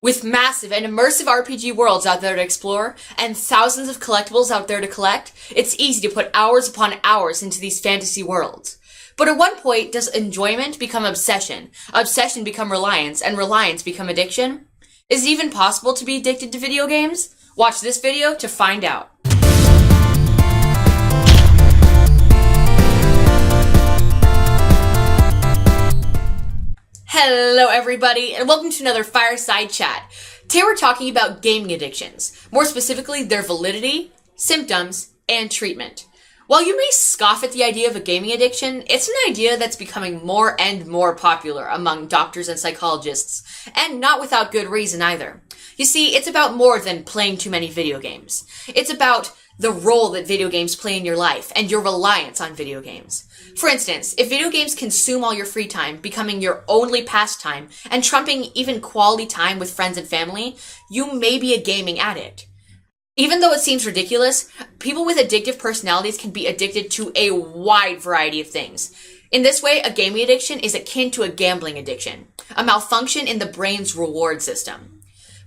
With massive and immersive RPG worlds out there to explore, and thousands of collectibles out there to collect, it's easy to put hours upon hours into these fantasy worlds. But at what point does enjoyment become obsession, obsession become reliance, and reliance become addiction? Is it even possible to be addicted to video games? Watch this video to find out. Hello everybody, and welcome to another fireside chat. Today we're talking about gaming addictions, more specifically their validity, symptoms, and treatment. While you may scoff at the idea of a gaming addiction, it's an idea that's becoming more and more popular among doctors and psychologists, and not without good reason either. You see, it's about more than playing too many video games. It's about the role that video games play in your life and your reliance on video games. For instance, if video games consume all your free time, becoming your only pastime, and trumping even quality time with friends and family, you may be a gaming addict. Even though it seems ridiculous, people with addictive personalities can be addicted to a wide variety of things. In this way, a gaming addiction is akin to a gambling addiction, a malfunction in the brain's reward system.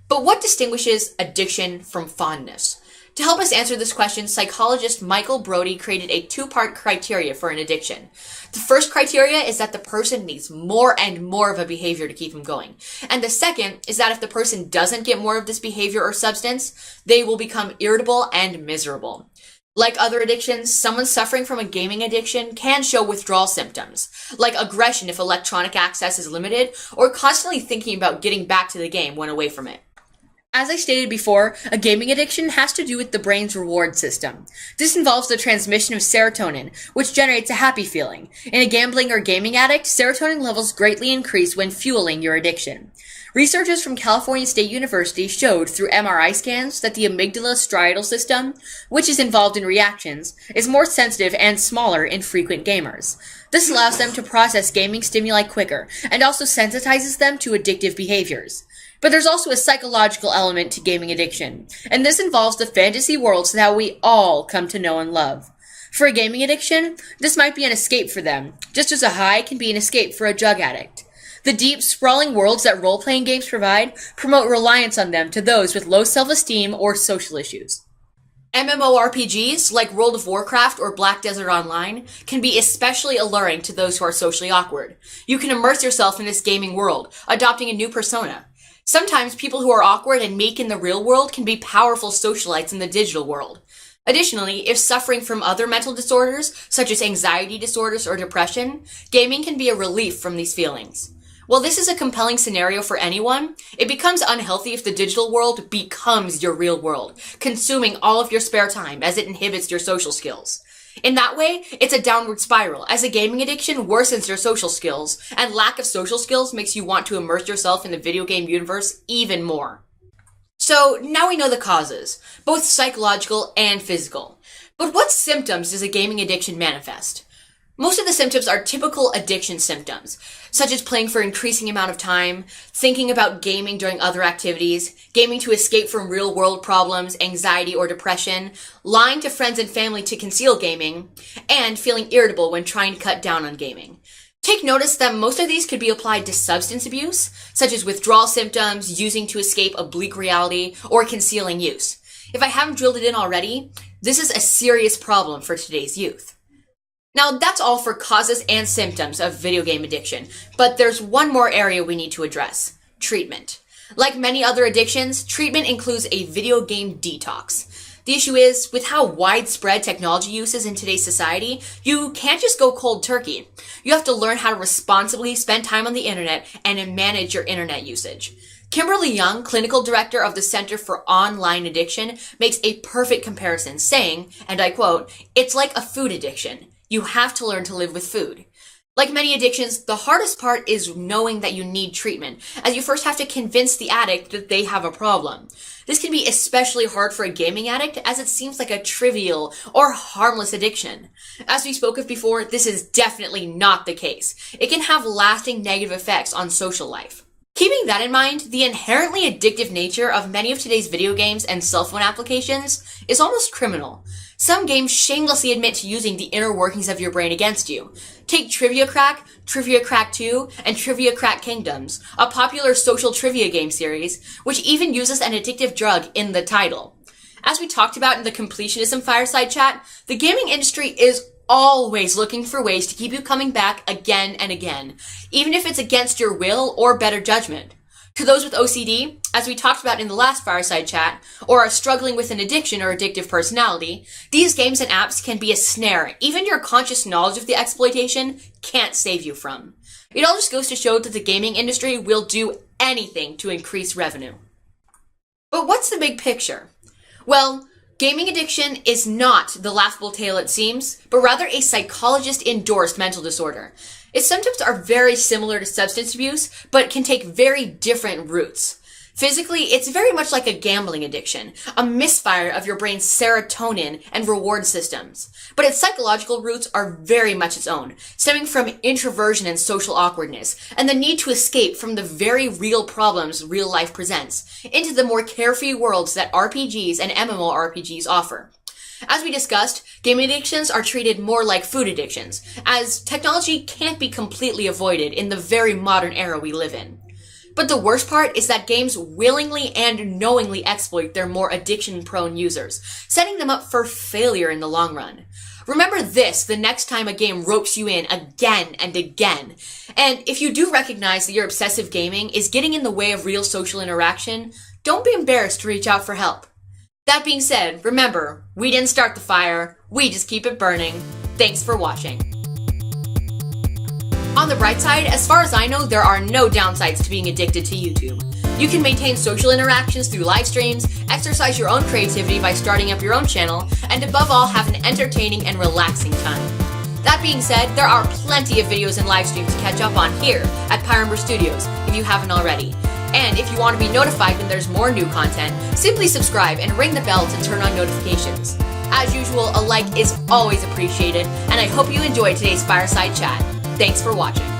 But what distinguishes addiction from fondness? To help us answer this question, psychologist Michael Brody created a two-part criteria for an addiction. The first criteria is that the person needs more and more of a behavior to keep them going. And the second is that if the person doesn't get more of this behavior or substance, they will become irritable and miserable. Like other addictions, someone suffering from a gaming addiction can show withdrawal symptoms, like aggression if electronic access is limited, or constantly thinking about getting back to the game when away from it. As I stated before, a gaming addiction has to do with the brain's reward system. This involves the transmission of serotonin, which generates a happy feeling. In a gambling or gaming addict, serotonin levels greatly increase when fueling your addiction. Researchers from California State University showed through MRI scans that the amygdala striatal system, which is involved in reactions, is more sensitive and smaller in frequent gamers. This allows them to process gaming stimuli quicker and also sensitizes them to addictive behaviors. But there's also a psychological element to gaming addiction, and this involves the fantasy worlds that we all come to know and love. For a gaming addiction, this might be an escape for them, just as a high can be an escape for a drug addict. The deep, sprawling worlds that role-playing games provide promote reliance on them to those with low self-esteem or social issues. MMORPGs, like World of Warcraft or Black Desert Online, can be especially alluring to those who are socially awkward. You can immerse yourself in this gaming world, adopting a new persona. Sometimes people who are awkward and meek in the real world can be powerful socialites in the digital world. Additionally, if suffering from other mental disorders, such as anxiety disorders or depression, gaming can be a relief from these feelings. While this is a compelling scenario for anyone, it becomes unhealthy if the digital world becomes your real world, consuming all of your spare time as it inhibits your social skills. In that way, it's a downward spiral, as a gaming addiction worsens your social skills, and lack of social skills makes you want to immerse yourself in the video game universe even more. So, now we know the causes, both psychological and physical. But what symptoms does a gaming addiction manifest? Most of the symptoms are typical addiction symptoms, such as playing for an increasing amount of time, thinking about gaming during other activities, gaming to escape from real-world problems, anxiety or depression, lying to friends and family to conceal gaming, and feeling irritable when trying to cut down on gaming. Take notice that most of these could be applied to substance abuse, such as withdrawal symptoms, using to escape a bleak reality, or concealing use. If I haven't drilled it in already, this is a serious problem for today's youth. Now, that's all for causes and symptoms of video game addiction, but there's one more area we need to address: treatment. Like many other addictions, treatment includes a video game detox. The issue is, with how widespread technology use is in today's society, you can't just go cold turkey. You have to learn how to responsibly spend time on the internet and manage your internet usage. Kimberly Young, clinical director of the Center for Online Addiction, makes a perfect comparison, saying, and I quote, "It's like a food addiction. You have to learn to live with food." Like many addictions, the hardest part is knowing that you need treatment, as you first have to convince the addict that they have a problem. This can be especially hard for a gaming addict, as it seems like a trivial or harmless addiction. As we spoke of before, this is definitely not the case. It can have lasting negative effects on social life. Keeping that in mind, the inherently addictive nature of many of today's video games and cell phone applications is almost criminal. Some games shamelessly admit to using the inner workings of your brain against you. Take Trivia Crack, Trivia Crack 2, and Trivia Crack Kingdoms, a popular social trivia game series, which even uses an addictive drug in the title. As we talked about in the Completionism Fireside Chat, the gaming industry is always looking for ways to keep you coming back again and again, even if it's against your will or better judgment. To those with OCD, as we talked about in the last Fireside Chat, or are struggling with an addiction or addictive personality, these games and apps can be a snare even your conscious knowledge of the exploitation can't save you from. It all just goes to show that the gaming industry will do anything to increase revenue. But what's the big picture? Well, gaming addiction is not the laughable tale it seems, but rather a psychologist-endorsed mental disorder. Its symptoms are very similar to substance abuse, but can take very different routes. Physically, it's very much like a gambling addiction, a misfire of your brain's serotonin and reward systems. But its psychological roots are very much its own, stemming from introversion and social awkwardness, and the need to escape from the very real problems real life presents, into the more carefree worlds that RPGs and MMORPGs offer. As we discussed, gaming addictions are treated more like food addictions, as technology can't be completely avoided in the very modern era we live in. But the worst part is that games willingly and knowingly exploit their more addiction-prone users, setting them up for failure in the long run. Remember this the next time a game ropes you in again and again. And if you do recognize that your obsessive gaming is getting in the way of real social interaction, don't be embarrassed to reach out for help. That being said, remember, we didn't start the fire, we just keep it burning. Thanks for watching. On the bright side, as far as I know, there are no downsides to being addicted to YouTube. You can maintain social interactions through live streams, exercise your own creativity by starting up your own channel, and above all, have an entertaining and relaxing time. That being said, there are plenty of videos and live streams to catch up on here at Pyramber Studios, if you haven't already. And if you want to be notified when there's more new content, simply subscribe and ring the bell to turn on notifications. As usual, a like is always appreciated, and I hope you enjoyed today's Fireside Chat. Thanks for watching.